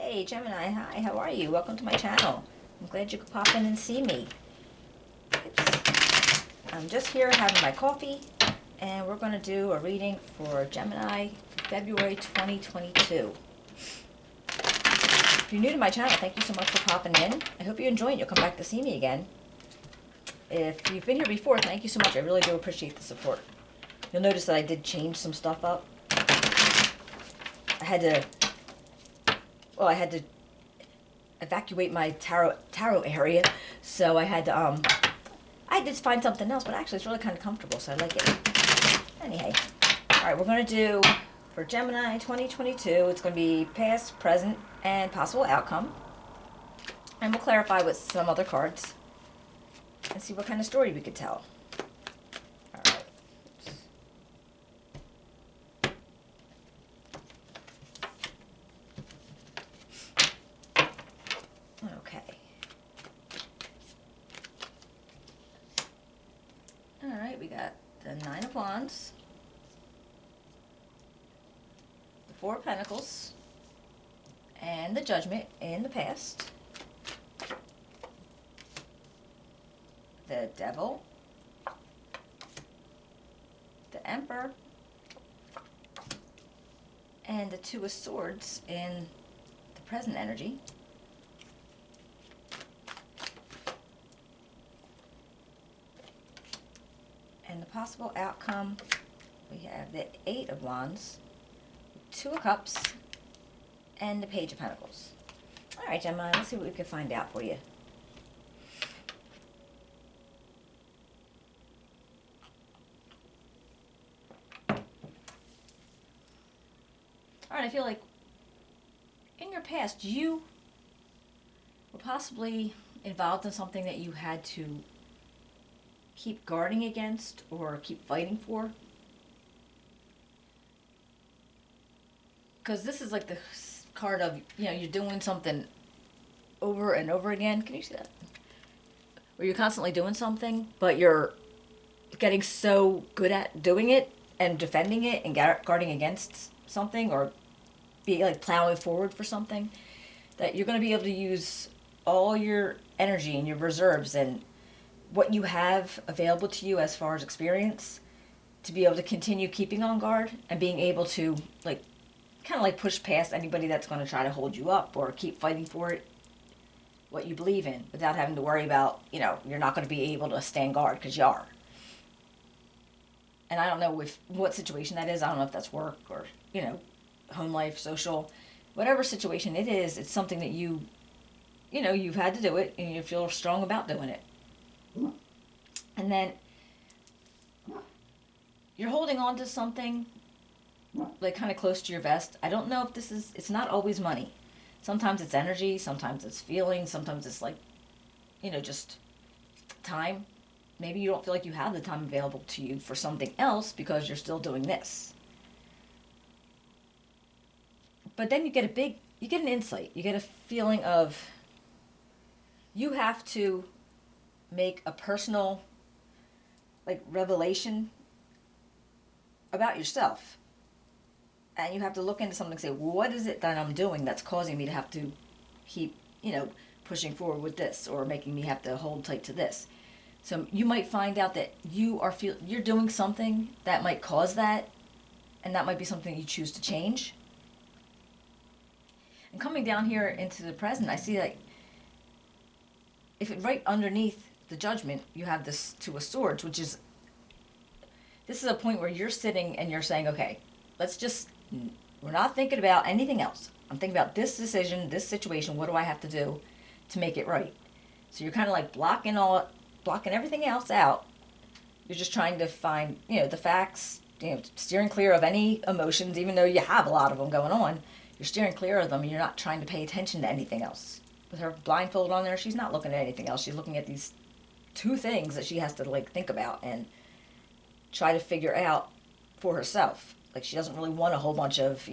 Hey Gemini, hi, how are you? Welcome to my channel. I'm glad you could pop in and see me. I'm just here having my coffee, and we're going to do a reading for Gemini February 2022. If you're new to my channel, thank you so much for popping in. I hope you enjoy it. You'll come back to see me again. If you've been here before, thank you so much. I really do appreciate the support. You'll notice that I did change some stuff up. I had to evacuate my tarot area, so I had to find something else, but actually it's really kind of comfortable, so I like it. Anyhow, all right, we're going to do for Gemini 2022. It's going to be past, present, and possible outcome, and we'll clarify with some other cards and see what kind of story we could tell. All right. Okay. All right, we got the Nine of Wands, the Four of Pentacles, and the Judgment in the past, the Devil, the Emperor, and the Two of Swords in the present energy. And the possible outcome, we have the Eight of Wands, Two of Cups, and the Page of Pentacles. All right, Gemini, let's see what we can find out for you. All right, I feel like in your past, you were possibly involved in something that you had to keep guarding against or keep fighting for. Because this is like the card of, you're doing something over and over again. Can you see that? Where you're constantly doing something, but you're getting so good at doing it and defending it and guarding against something, or be like plowing forward for something, that you're going to be able to use all your energy and your reserves and what you have available to you as far as experience to be able to continue keeping on guard and being able to kind of push past anybody that's going to try to hold you up or keep fighting for it, what you believe in, without having to worry about, you're not going to be able to stand guard, because you are. And I don't know what situation that is. I don't know if that's work or, home life, social, whatever situation it is. It's something that you've had to do it, and you feel strong about doing it. And then you're holding on to something kind of close to your vest. I don't know if it's not always money. Sometimes it's energy, sometimes it's feelings, sometimes it's just time. Maybe you don't feel like you have the time available to you for something else because you're still doing this. But then you get an insight. You get a feeling of you have to make a personal revelation about yourself. And you have to look into something and say, what is it that I'm doing that's causing me to have to keep, pushing forward with this, or making me have to hold tight to this. So you might find out that you're doing something that might cause that, and that might be something you choose to change. And coming down here into the present, I see that right underneath the Judgment, you have this Two of Swords, this is a point where you're sitting and you're saying, okay, we're not thinking about anything else. I'm thinking about this decision, this situation. What do I have to do to make it right? So you're kind of blocking everything else out. You're just trying to find, the facts, steering clear of any emotions, even though you have a lot of them going on. You're steering clear of them, and you're not trying to pay attention to anything else. With her blindfold on there, she's not looking at anything else. She's looking at these two things that she has to think about and try to figure out for herself. She doesn't really want a whole bunch of,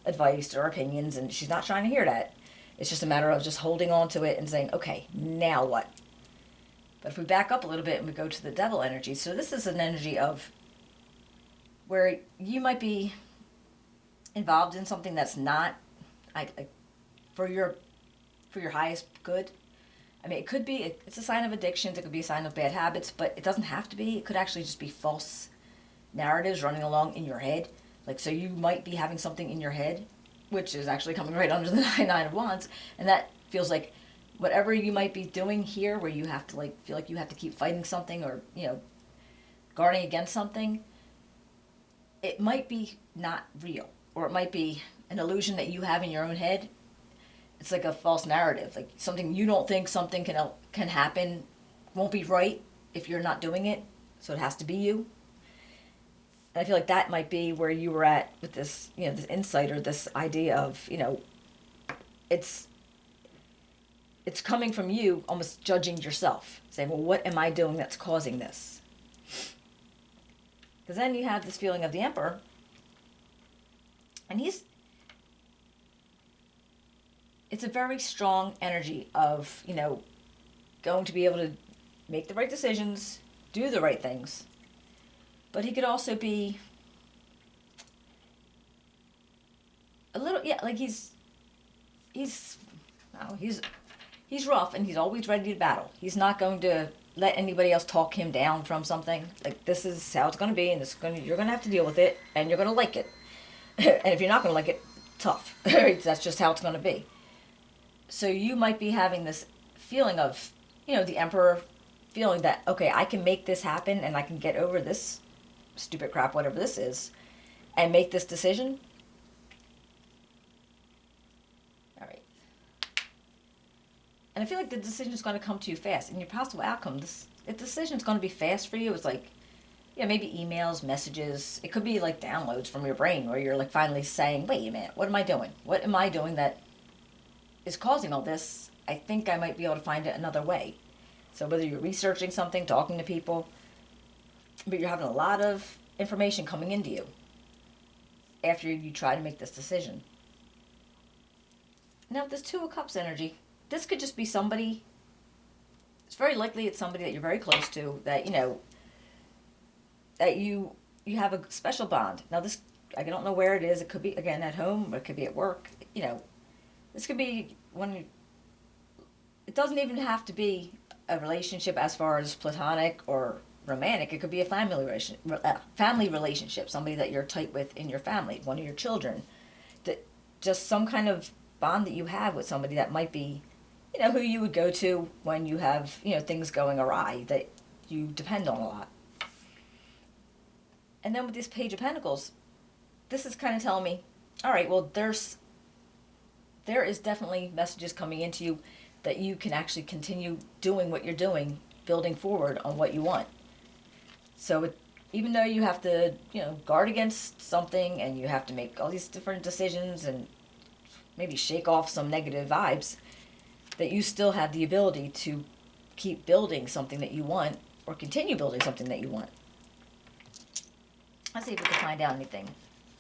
advice or opinions, and she's not trying to hear that. It's just a matter of just holding on to it and saying, okay, now what? But if we back up a little bit and we go to the Devil energy, so this is an energy of where you might be involved in something that's not for your highest good. I mean, it could be, it's a sign of addictions, it could be a sign of bad habits, but it doesn't have to be. It could actually just be false narratives running along in your head. Like, so you might be having something in your head, which is actually coming right under the Nine of Wands, and that feels like whatever you might be doing here, where you have to, like, feel like you have to keep fighting something or, guarding against something, it might be not real, or it might be an illusion that you have in your own head. It's like a false narrative, like something you don't think something can happen, won't be right if you're not doing it, so it has to be you. And I feel like that might be where you were at with this, this insight, or this idea of, it's coming from you, almost judging yourself, saying, well, what am I doing that's causing this? Because then you have this feeling of the Emperor, and it's a very strong energy of, going to be able to make the right decisions, do the right things. But he could also be a little, like he's rough, and he's always ready to battle. He's not going to let anybody else talk him down from something. Like, this is how it's going to be, and you're going to have to deal with it, and you're going to like it. And if you're not going to like it, tough. That's just how it's going to be. So you might be having this feeling of, the Emperor feeling that, okay, I can make this happen, and I can get over this stupid crap, whatever this is, and make this decision. All right. And I feel like the decision is going to come to you fast. And your possible outcome, the decision is going to be fast for you. It's like, maybe emails, messages. It could be like downloads from your brain, where you're like finally saying, wait a minute, what am I doing? What am I doing that is causing all this? I think I might be able to find it another way. So whether you're researching something, talking to people, but you're having a lot of information coming into you after you try to make this decision. Now, with this Two of Cups energy, this could just be somebody, it's very likely it's somebody that you're very close to, that, that you have a special bond. Now, this, I don't know where it is. It could be, again, at home, or it could be at work. This could be it doesn't even have to be a relationship as far as platonic or romantic. It could be a family relationship, somebody that you're tight with in your family, one of your children. Just some kind of bond that you have with somebody that might be, who you would go to when you have, things going awry that you depend on a lot. And then with this Page of Pentacles, this is kind of telling me, all right, well, there is definitely messages coming into you that you can actually continue doing what you're doing, building forward on what you want. So even though you have to, guard against something, and you have to make all these different decisions and maybe shake off some negative vibes, that you still have the ability to keep building something that you want, or continue building something that you want. Let's see if we can find out anything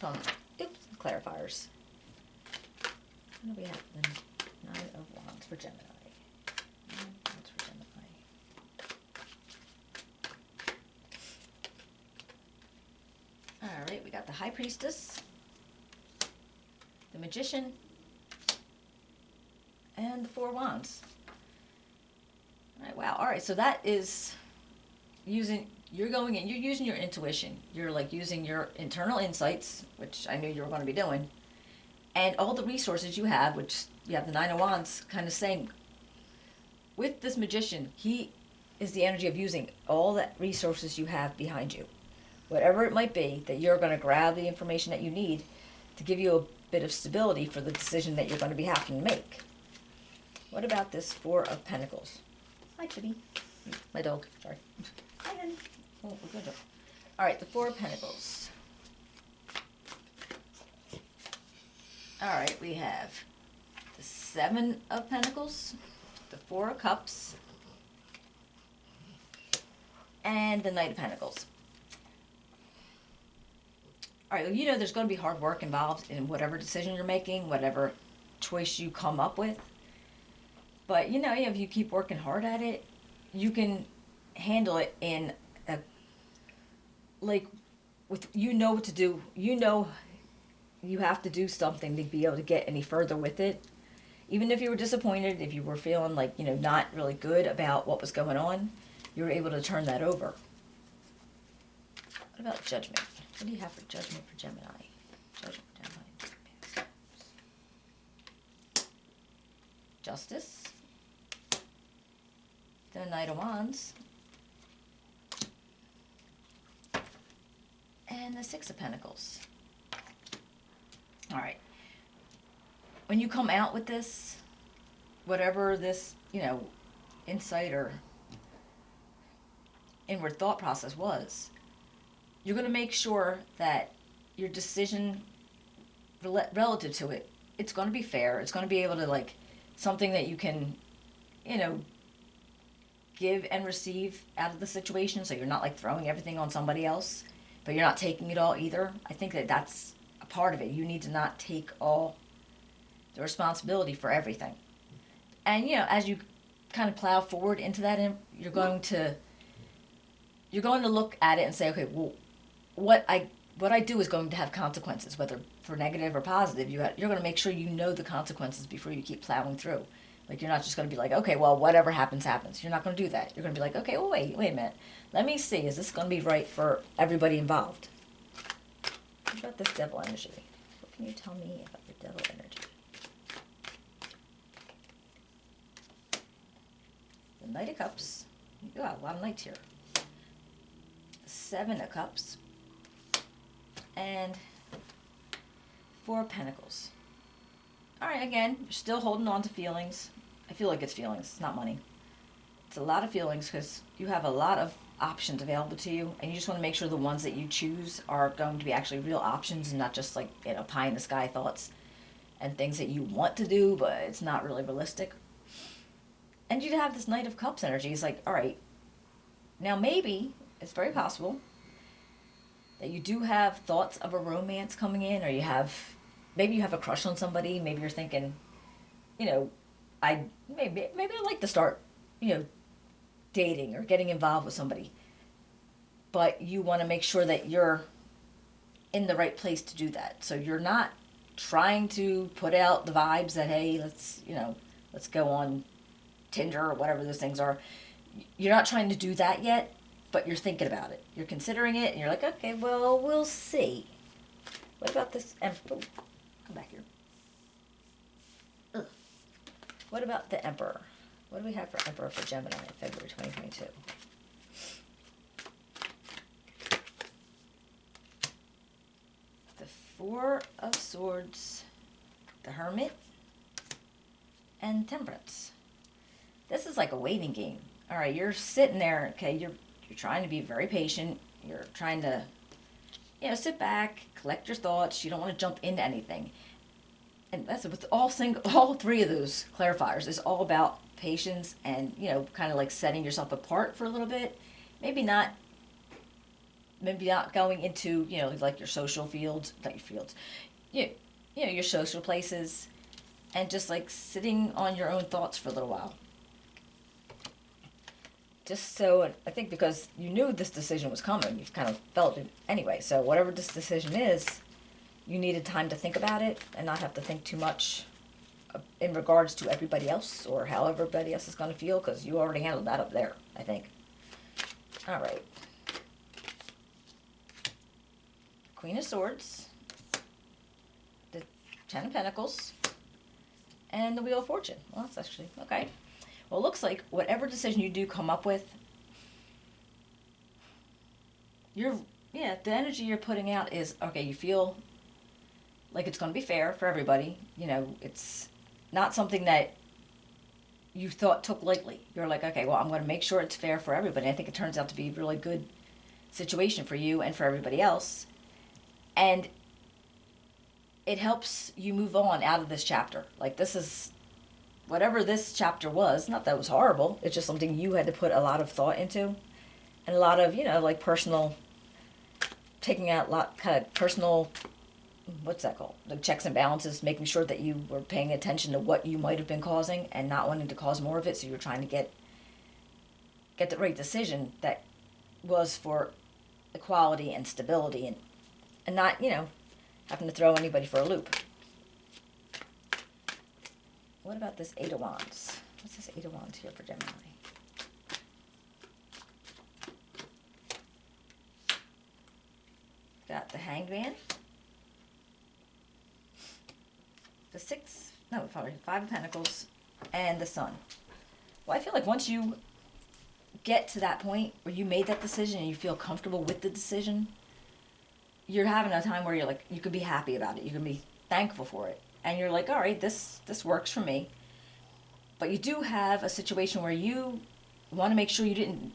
from, clarifiers. What do we have? The Nine of Wands for Gemini. Nine of Wands for Gemini. All right, we got the High Priestess, the Magician, and the Four of Wands. All right, wow. All right, so that is you're using your intuition. You're like using your internal insights, which I knew you were going to be doing, and all the resources you have, which you have the Nine of Wands kind of saying, with this Magician, he is the energy of using all the resources you have behind you. Whatever it might be, that you're going to grab the information that you need to give you a bit of stability for the decision that you're going to be having to make. What about this Four of Pentacles? Hi, Kitty. My dog, sorry. Hi, honey. Oh, good job. All right, the Four of Pentacles. All right, we have the Seven of Pentacles, the Four of Cups, and the Knight of Pentacles. All right, well, there's going to be hard work involved in whatever decision you're making, whatever choice you come up with. But, if you keep working hard at it, you can handle it in what to do. You have to do something to be able to get any further with it. even if you were disappointed, if you were feeling like, not really good about what was going on, you were able to turn that over. What about judgment? What do you have for judgment for Gemini? Judgment for Gemini. Justice. The Knight of Wands. And the Six of Pentacles. All right. When you come out with this, whatever this, insight or inward thought process was, you're going to make sure that your decision relative to it, it's going to be fair. It's going to be able to, something that you can, give and receive out of the situation. So you're not, throwing everything on somebody else, but you're not taking it all either. I think that that's a part of it. You need to not take all the responsibility for everything. And, as you kind of plow forward into that, you're going to look at it and say, okay, well, what I do is going to have consequences, whether for negative or positive. You're going to make sure you know the consequences before you keep plowing through. You're not just going to be like, okay, well, whatever happens, happens. You're not going to do that. You're going to be like, okay, well, wait a minute. Let me see. Is this going to be right for everybody involved? What about this devil energy? What can you tell me about the devil energy? The Knight of Cups. You got a lot of knights here. Seven of Cups. And Four of Pentacles. All right, again, you're still holding on to feelings. I feel like it's feelings. It's not money. It's a lot of feelings because you have a lot of options available to you, and you just want to make sure the ones that you choose are going to be actually real options and not just pie in the sky thoughts and things that you want to do, but it's not really realistic. And you have this Knight of Cups energy. It's all right, now maybe it's very possible that you do have thoughts of a romance coming in, or maybe you have a crush on somebody. Maybe you're thinking, I'd like to start, dating or getting involved with somebody. But you want to make sure that you're in the right place to do that. So you're not trying to put out the vibes that, hey, let's go on Tinder or whatever those things are. You're not trying to do that yet, but you're thinking about it. You're considering it, and you're like, okay, well, we'll see. What about this? Come back here. Ugh. What about the Emperor? What do we have for Emperor for Gemini in February 2022? The Four of Swords, the Hermit, and Temperance. This is like a waiting game. All right, you're sitting there, okay, you're trying to be very patient. You're trying to, sit back, collect your thoughts. You don't want to jump into anything. And that's with all three of those clarifiers is all about patience and, kind of setting yourself apart for a little bit. Maybe not going into, your social fields, not your fields, your social places, and just sitting on your own thoughts for a little while. Just so, I think because you knew this decision was coming, you've kind of felt it anyway. So whatever this decision is, you needed time to think about it and not have to think too much in regards to everybody else or how everybody else is going to feel, because you already handled that up there, I think. All right. Queen of Swords, the Ten of Pentacles, and the Wheel of Fortune. Well, that's actually, okay. Well, it looks like whatever decision you do come up with, the energy you're putting out is, okay, you feel like it's going to be fair for everybody. It's not something that you thought took lightly. You're like, okay, well, I'm going to make sure it's fair for everybody. I think it turns out to be a really good situation for you and for everybody else. And it helps you move on out of this chapter. This is, whatever this chapter was, not that it was horrible, it's just something you had to put a lot of thought into. And a lot of, personal, taking out kind of personal, what's that called? Checks and balances, making sure that you were paying attention to what you might have been causing and not wanting to cause more of it. So you were trying to get the right decision that was for equality and stability and not, having to throw anybody for a loop. what about this Eight of Wands? What's this Eight of Wands here for Gemini? Got the Hanged Man. The Five of Pentacles. And the Sun. Well, I feel like once you get to that point where you made that decision and you feel comfortable with the decision, you're having a time where you're like, you can be happy about it. You can be thankful for it. And you're like, all right, this works for me. But you do have a situation where you want to make sure you didn't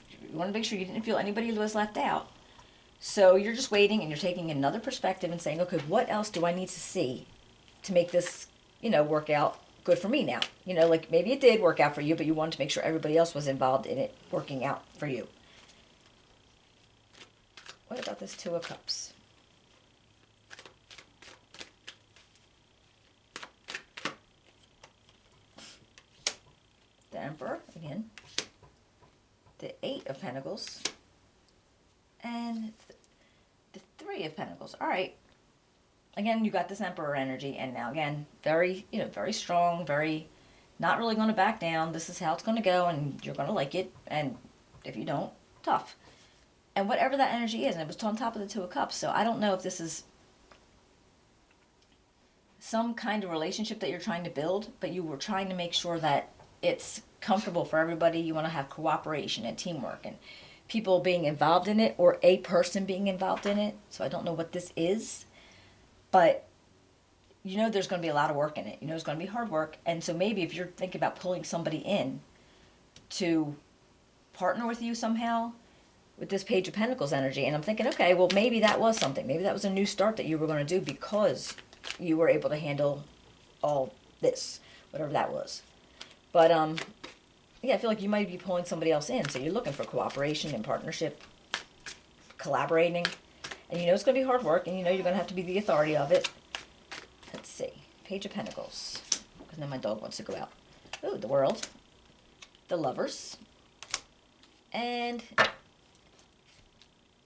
feel anybody was left out. So you're just waiting and you're taking another perspective and saying, okay, what else do I need to see to make this, work out good for me now? Like maybe it did work out for you, but you wanted to make sure everybody else was involved in it working out for you. What about this Two of Cups? The Emperor, again. The Eight of Pentacles. And the Three of Pentacles. All right. Again, you got this Emperor energy. And now, again, very strong, very not really going to back down. This is how it's going to go, and you're going to like it. And if you don't, tough. And whatever that energy is, and it was on top of the Two of Cups. So I don't know if this is some kind of relationship that you're trying to build, but you were trying to make sure that it's comfortable for everybody. You want to have cooperation and teamwork and people being involved in it, or a person being involved in it. So I don't know what this is, but there's going to be a lot of work in it. It's going to be hard work. And so maybe if you're thinking about pulling somebody in to partner with you somehow with this Page of Pentacles energy, and I'm thinking, okay, well, maybe that was something. Maybe that was a new start that you were going to do because you were able to handle all this, whatever that was. But, yeah, I feel like you might be pulling somebody else in. So you're looking for cooperation and partnership, collaborating. And it's going to be hard work, and you're going to have to be the authority of it. Let's see. Page of Pentacles. Because then my dog wants to go out. Ooh, the World. The Lovers. And, all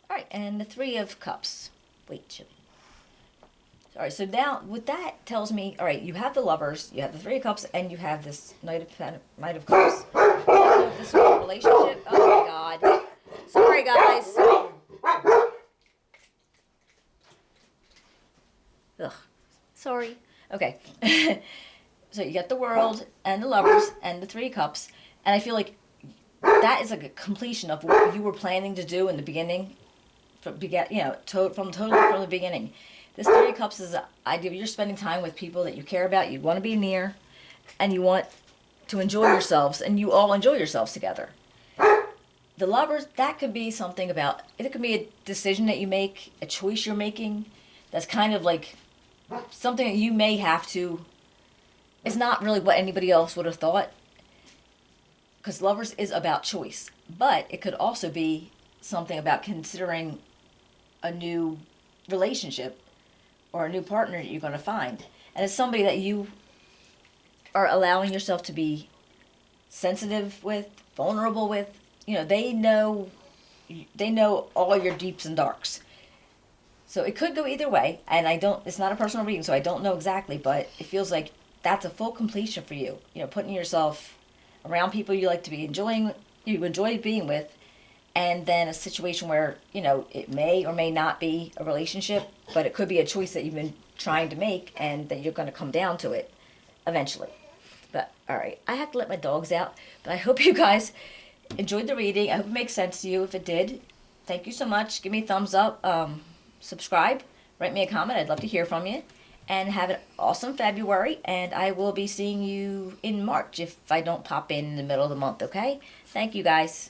right, and the Three of Cups. Wait, Chili. All right, so now what that tells me, all right, you have the Lovers, you have the Three of Cups, and you have this Knight of Cups. I don't know if this is a relationship. Oh my God. Sorry, guys. Ugh. Sorry. Okay. So you got the World and the Lovers and the Three of Cups, and I feel like that is like a completion of what you were planning to do in the beginning, from the beginning. This Three of Cups is an idea of you're spending time with people that you care about, you want to be near, and you want to enjoy yourselves, and you all enjoy yourselves together. The Lovers, that could be something about, it could be a decision that you make, a choice you're making, that's kind of like something that you may have to, it's not really what anybody else would have thought, because Lovers is about choice, but it could also be something about considering a new relationship or a new partner that you're going to find. And it's somebody that you are allowing yourself to be sensitive with, vulnerable with. They know all your deeps and darks. So it could go either way. And it's not a personal reading, so I don't know exactly, but it feels like that's a full completion for you. Putting yourself around people you like to be you enjoy being with, and then a situation where, it may or may not be a relationship, but it could be a choice that you've been trying to make and that you're going to come down to it eventually. But, all right, I have to let my dogs out, but I hope you guys enjoyed the reading. I hope it makes sense to you. If it did, thank you so much. Give me a thumbs up, subscribe, write me a comment. I'd love to hear from you. And have an awesome February, and I will be seeing you in March if I don't pop in the middle of the month, okay? Thank you, guys.